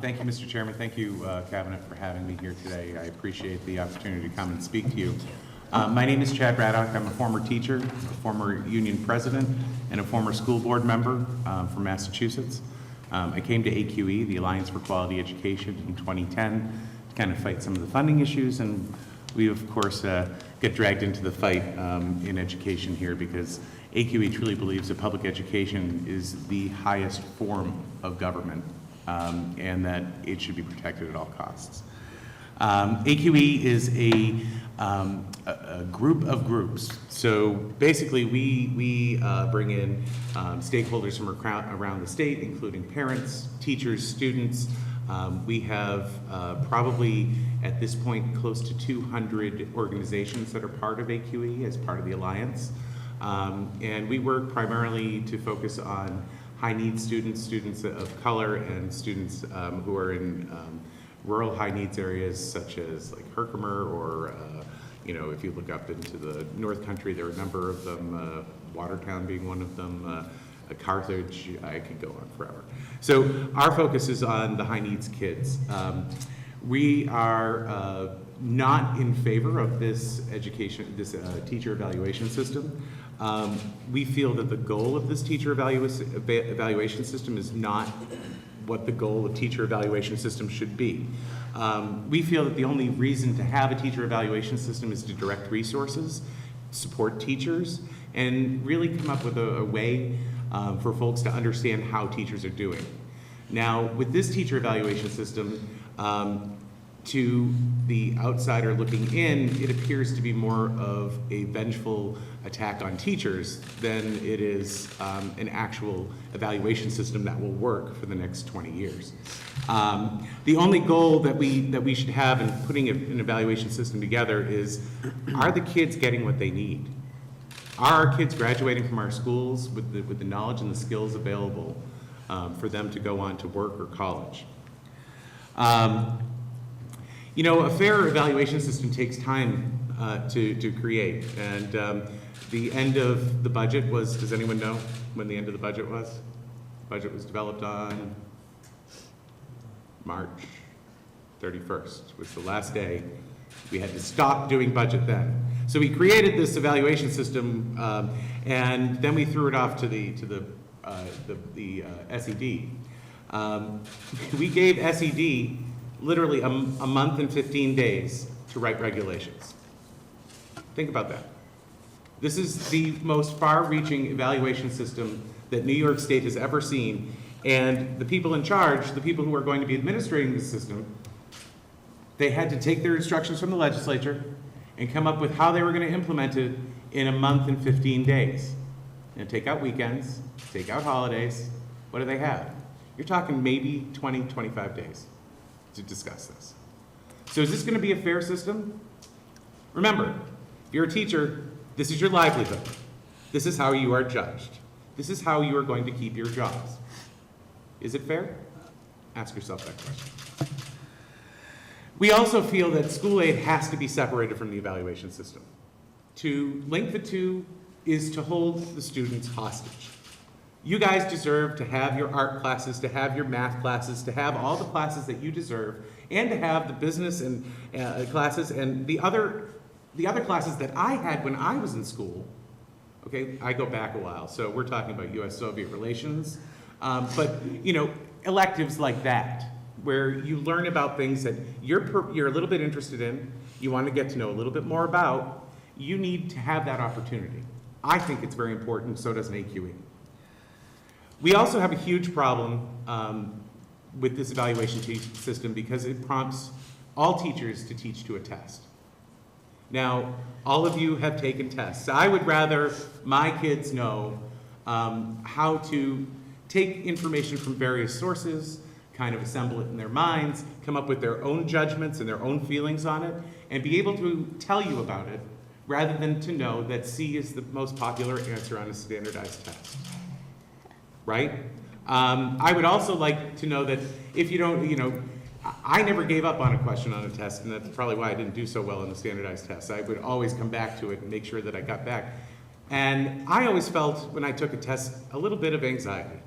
Thank you, Mr. Chairman. Thank you, Cabinet, for having me here today. I appreciate the opportunity to come and speak to you. My name is Chad Radock. I'm a former teacher, a former union president, and a former school board member from Massachusetts. I came to AQE, the Alliance for Quality Education, in 2010 to kind of fight some of the funding issues, and we, of course, get dragged into the fight in education here because AQE truly believes that public education is the highest form of government and that it should be protected at all costs. AQE is a group of groups. So basically we bring in stakeholders from around the state, including parents, teachers, students. We have probably at this point close to 200 organizations that are part of AQE as part of the Alliance. And we work primarily to focus on high needs students, students of color, and students who are in rural high needs areas such as like Herkimer or you know, if you look up into the North Country, there are a number of them, Watertown being one of them, Carthage, I could go on forever. So our focus is on the high needs kids. We are not in favor of this teacher evaluation system. We feel that the goal of this teacher evaluation system is not what the goal of teacher evaluation system should be. We feel that the only reason to have a teacher evaluation system is to direct resources, support teachers, and really come up with a way for folks to understand how teachers are doing. Now, with this teacher evaluation system, to the outsider looking in, it appears to be more of a vengeful attack on teachers than it is an actual evaluation system that will work for the next 20 years. The only goal that we should have in putting an evaluation system together is, are the kids getting what they need? Are our kids graduating from our schools with the knowledge and the skills available for them to go on to work or college? You know, a fair evaluation system takes time to create, and the end of the budget was, does anyone know when the end of the budget was? The budget was developed on March 31st, was the last day. We had to stop doing budget then. So we created this evaluation system, and then we threw it off to the SED. We gave SED literally a month and 15 days to write regulations. Think about that. This is the most far-reaching evaluation system that New York State has ever seen, and the people in charge, the people who are going to be administrating the system, they had to take their instructions from the legislature and come up with how they were going to implement it in a month and 15 days. And take out weekends, take out holidays. What do they have? You're talking maybe 20, 25 days to discuss this. So is this going to be a fair system? Remember, if you're a teacher, this is your livelihood. This is how you are judged. This is how you are going to keep your jobs. Is it fair? Ask yourself that question. We also feel that school aid has to be separated from the evaluation system. To link the two is to hold the students hostage. You guys deserve to have your art classes, to have your math classes, to have all the classes that you deserve, and to have the business and classes and the other classes that I had when I was in school. Okay, I go back a while, so we're talking about U.S.-Soviet relations, but you know, electives like that, where you learn about things that you're a little bit interested in, you want to get to know a little bit more about, you need to have that opportunity. I think it's very important, so does an AQE. We also have a huge problem with this evaluation system because it prompts all teachers to teach to a test. Now, all of you have taken tests. I would rather my kids know how to take information from various sources, kind of assemble it in their minds, come up with their own judgments and their own feelings on it, and be able to tell you about it rather than to know that C is the most popular answer on a standardized test. Right? I would also like to know that if you don't, you know, I never gave up on a question on a test, and that's probably why I didn't do so well in the standardized tests. I would always come back to it and make sure that I got back. And I always felt when I took a test a little bit of anxiety.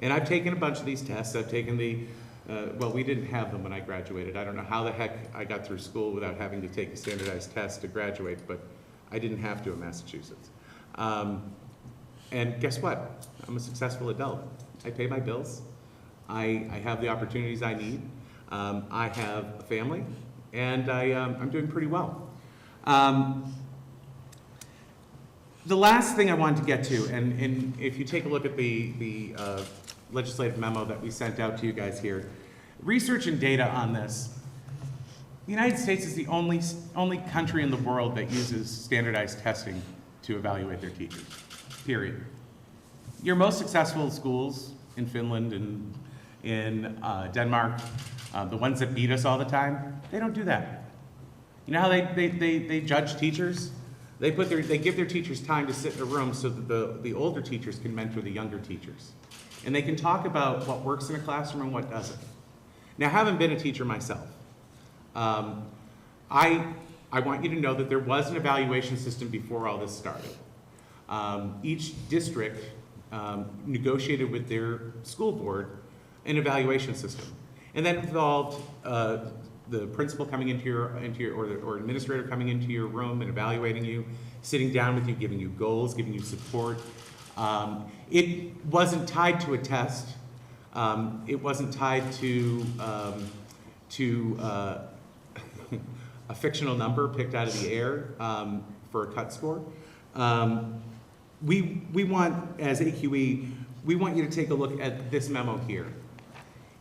And I've taken a bunch of these tests. I've taken the well, we didn't have them when I graduated. I don't know how the heck I got through school without having to take a standardized test to graduate, but I didn't have to in Massachusetts. And guess what? I'm a successful adult. I pay my bills. I have the opportunities I need. I have a family, and I'm doing pretty well. The last thing I wanted to get to, and if you take a look at the legislative memo that we sent out to you guys here, research and data on this. The United States is the only country in the world that uses standardized testing to evaluate their teachers, period. Your most successful schools in Finland and in Denmark, the ones that beat us all the time, they don't do that. You know how they judge teachers? They give their teachers time to sit in a room so that the older teachers can mentor the younger teachers. And they can talk about what works in a classroom and what doesn't. Now, having been a teacher myself, I want you to know that there was an evaluation system before all this started. Each district negotiated with their school board an evaluation system. And that involved the principal coming into your or administrator coming into your room and evaluating you, sitting down with you, giving you goals, giving you support. It wasn't tied to a test. It wasn't tied to a fictional number picked out of the air for a cut score. We want, as AQE, we want you to take a look at this memo here.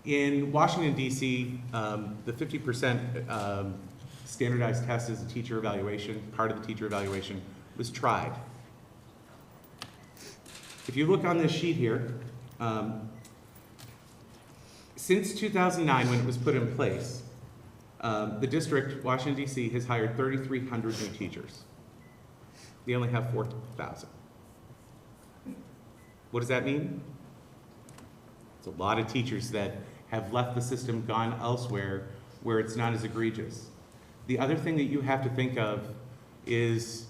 In Washington, D.C., the 50% standardized test as a teacher evaluation, part of the teacher evaluation, was tried. If you look on this sheet here, since 2009, when it was put in place, the district, Washington, D.C., has hired 3,300 new teachers. They only have 4,000. What does that mean? It's a lot of teachers that have left the system, gone elsewhere, where it's not as egregious. The other thing that you have to think of is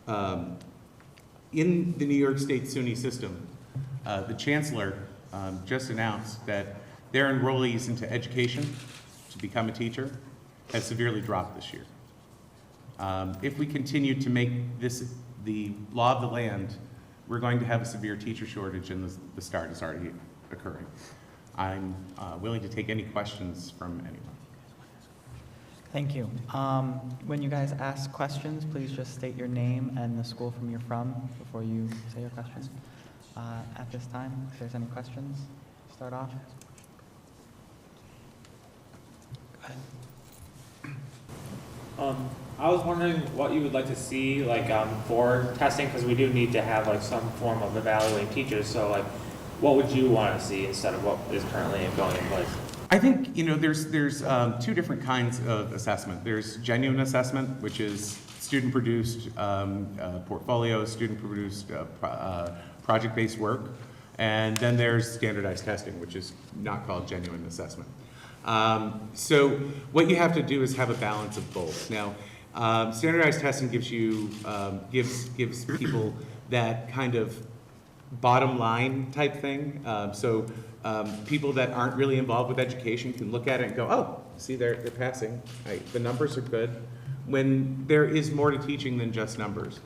in the New York State SUNY system, the chancellor just announced that their enrollees into education to become a teacher has severely dropped this year. If we continue to make this the law of the land, we're going to have a severe teacher shortage, and the start is already occurring. I'm willing to take any questions from anyone. Thank you. When you guys ask questions, please just state your name and the school from you're from before you say your question. At this time, if there's any questions, start off. Go ahead. I was wondering what you would like to see, like, for testing, because we do need to have, like, some form of evaluating teachers. So, like, what would you want to see instead of what is currently going in place? I think, you know, there's two different kinds of assessment. There's genuine assessment, which is student-produced portfolios, student-produced project-based work, and then there's standardized testing, which is not called genuine assessment. So what you have to do is have a balance of both. Now, standardized testing gives you gives people that kind of bottom line type thing. So people that aren't really involved with education can look at it and go, oh, see, they're passing. The numbers are good. When there is more to teaching than just numbers.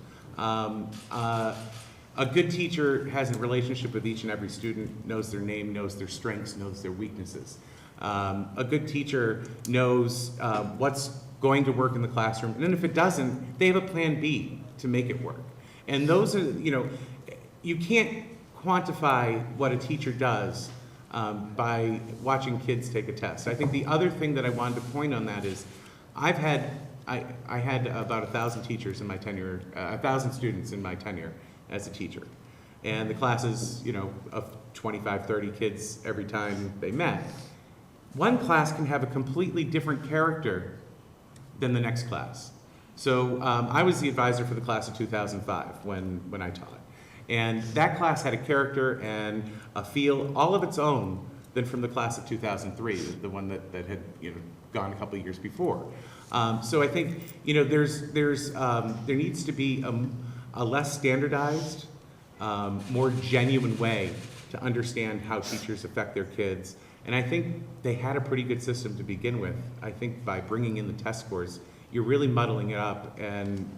A good teacher has a relationship with each and every student, knows their name, knows their strengths, knows their weaknesses. A good teacher knows what's going to work in the classroom, and then if it doesn't, they have a plan B to make it work. And those are, you know, you can't quantify what a teacher does by watching kids take a test. I think the other thing that I wanted to point on that is I had about 1,000 teachers in my tenure, 1,000 students in my tenure as a teacher. And the classes, you know, of 25, 30 kids every time they met. One class can have a completely different character than the next class. So I was the advisor for the class of 2005 when I taught. And that class had a character and a feel all of its own than from the class of 2003, the one that had, you know, gone a couple of years before. So I think, you know, there needs to be a less standardized, more genuine way to understand how teachers affect their kids. And I think they had a pretty good system to begin with. I think by bringing in the test scores, you're really muddling it up and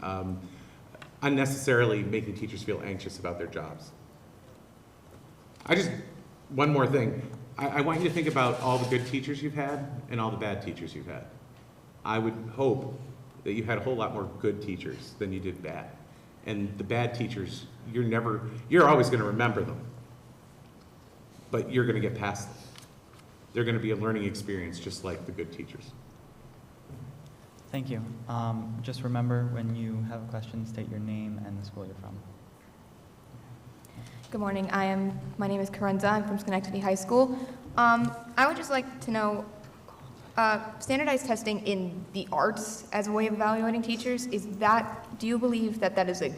unnecessarily making teachers feel anxious about their jobs. One more thing. I want you to think about all the good teachers you've had and all the bad teachers you've had. I would hope that you had a whole lot more good teachers than you did bad. And the bad teachers, you're always going to remember them, but you're going to get past them. They're going to be a learning experience just like the good teachers. Thank you. Just remember, when you have a question, state your name and the school you're from. Good morning. My name is Karenza. I'm from Schenectady High School. I would just like to know, standardized testing in the arts as a way of evaluating teachers, do you believe that that is a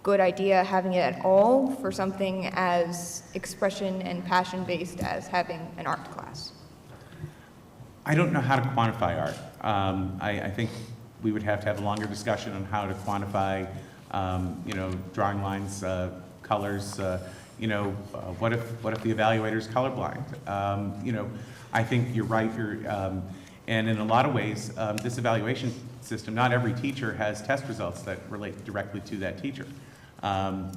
good idea, having it at all for something as expression and passion-based as having an art class? I don't know how to quantify art. I think we would have to have a longer discussion on how to quantify, drawing lines, colors. What if the evaluator's colorblind? I think you're right. And in a lot of ways, this evaluation system, not every teacher has test results that relate directly to that teacher. Some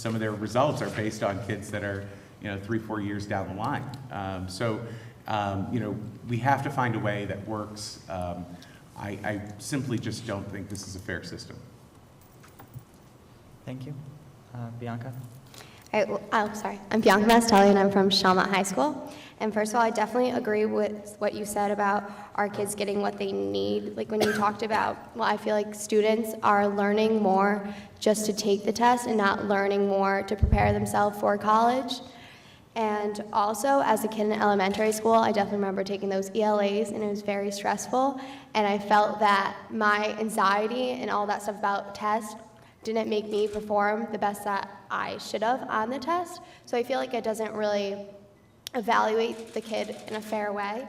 of their results are based on kids that are 3-4 years down the line. We have to find a way that works. I simply just don't think this is a fair system. Thank you. Bianca? Sorry. I'm Bianca Mastelli, and I'm from Shawmut High School. And first of all, I definitely agree with what you said about our kids getting what they need. Like when you talked about, I feel like students are learning more just to take the test and not learning more to prepare themselves for college. And also, as a kid in elementary school, I definitely remember taking those ELAs, and it was very stressful. And I felt that my anxiety and all that stuff about tests didn't make me perform the best that I should have on the test. So I feel like it doesn't really evaluate the kid in a fair way.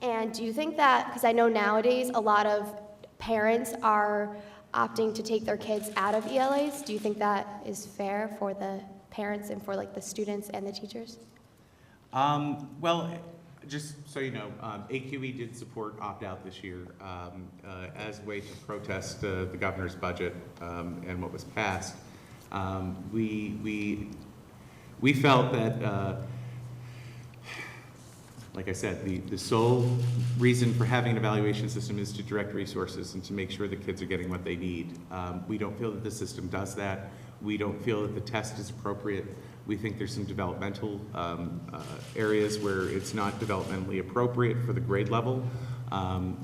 And do you think that, because I know nowadays a lot of parents are opting to take their kids out of ELAs, do you think that is fair for the parents and for the students and the teachers? Well, just so you know, AQE did support opt-out this year as a way to protest the governor's budget and what was passed. We felt that, like I said, the sole reason for having an evaluation system is to direct resources and to make sure the kids are getting what they need. We don't feel that the system does that. We don't feel that the test is appropriate. We think there's some developmental areas where it's not developmentally appropriate for the grade level.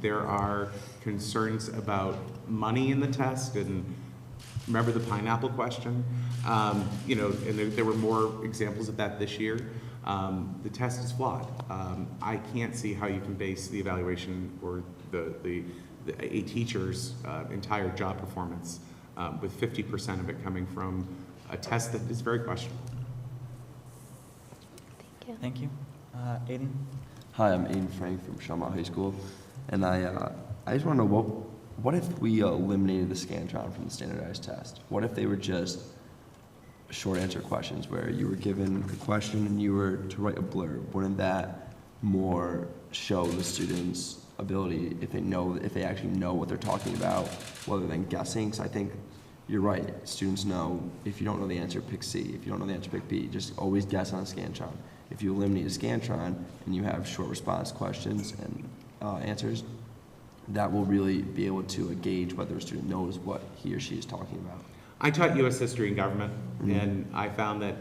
There are concerns about money in the test, and remember the pineapple question? And there were more examples of that this year. The test is flawed. I can't see how you can base the evaluation or a teacher's entire job performance with 50% of it coming from a test that is very questionable. Thank you. Aiden? Hi, I'm Aiden Frank from Shawmut High School, and I just want to know what if we eliminated the Scantron from the standardized test? What if they were just short answer questions where you were given a question and you were to write a blurb? Wouldn't that more show the students' ability if they actually know what they're talking about, rather than guessing? Because I think you're right. Students know if you don't know the answer, pick C. If you don't know the answer, pick B. Just always guess on a Scantron. If you eliminate a Scantron and you have short response questions and answers, that will really be able to gauge whether a student knows what he or she is talking about. I taught U.S. history and government, and I found that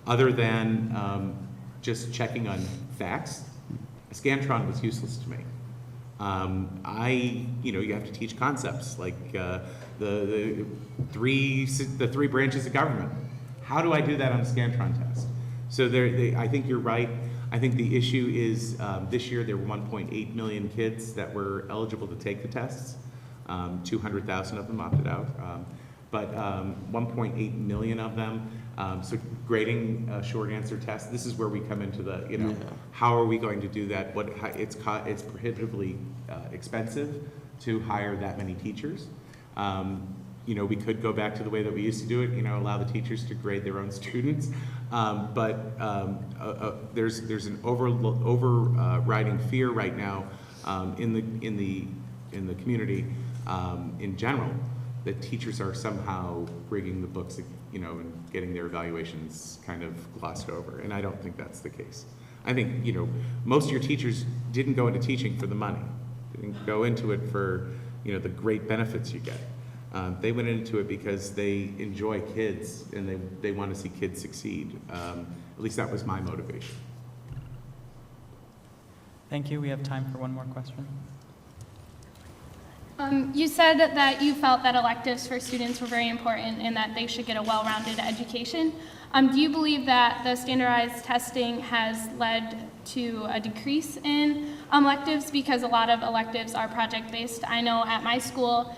other than just checking on facts, a Scantron was useless to me. You have to teach concepts like the three branches of government. How do I do that on a Scantron test? So I think you're right. I think the issue is this year there were 1.8 million kids that were eligible to take the tests. 200,000 of them opted out. But 1.8 million of them, so grading a short answer test, this is where we come into the, how are we going to do that? It's prohibitively expensive to hire that many teachers. We could go back to the way that we used to do it, allow the teachers to grade their own students. There's an overriding fear right now in the community in general that teachers are somehow rigging the books, and getting their evaluations kind of glossed over. And I don't think that's the case. I think, most of your teachers didn't go into teaching for the money. They didn't go into it for, the great benefits you get. They went into it because they enjoy kids and they want to see kids succeed. At least that was my motivation. Thank you. We have time for one more question. You said that you felt that electives for students were very important and that they should get a well-rounded education. Do you believe that the standardized testing has led to a decrease in electives because a lot of electives are project-based? I know at my school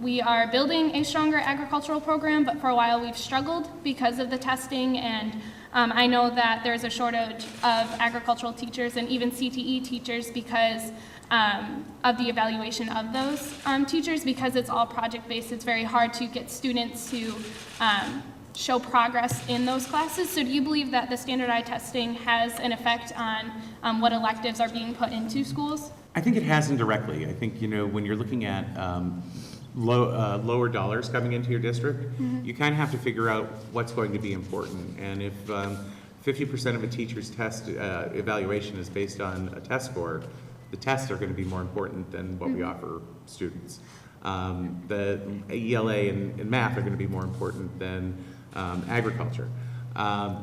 we are building a stronger agricultural program, but for a while we've struggled because of the testing, and I know that there's a shortage of agricultural teachers and even CTE teachers because of the evaluation of those teachers. Because it's all project-based, it's very hard to get students to show progress in those classes. So do you believe that the standardized testing has an effect on what electives are being put into schools? I think it has indirectly. I think, when you're looking at lower dollars coming into your district, you kind of have to figure out what's going to be important. And if 50% of a teacher's test evaluation is based on a test score, the tests are going to be more important than what we offer students. The ELA and math are going to be more important than agriculture.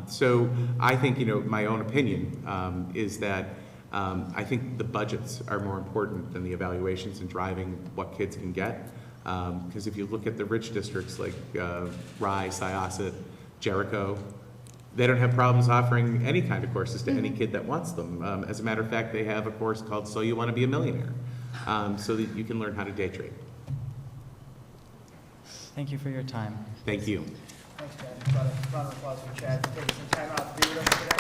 So I think, my own opinion is that I think the budgets are more important than the evaluations in driving what kids can get. Because if you look at the rich districts like Rye, Syosset, Jericho, they don't have problems offering any kind of courses to any kid that wants them. As a matter of fact, they have a course called So You Want to Be a Millionaire, so that you can learn how to day trade. Thank you for your time. Thank you. Thanks, Chad. Round of applause for Chad for taking some time out to be with us today.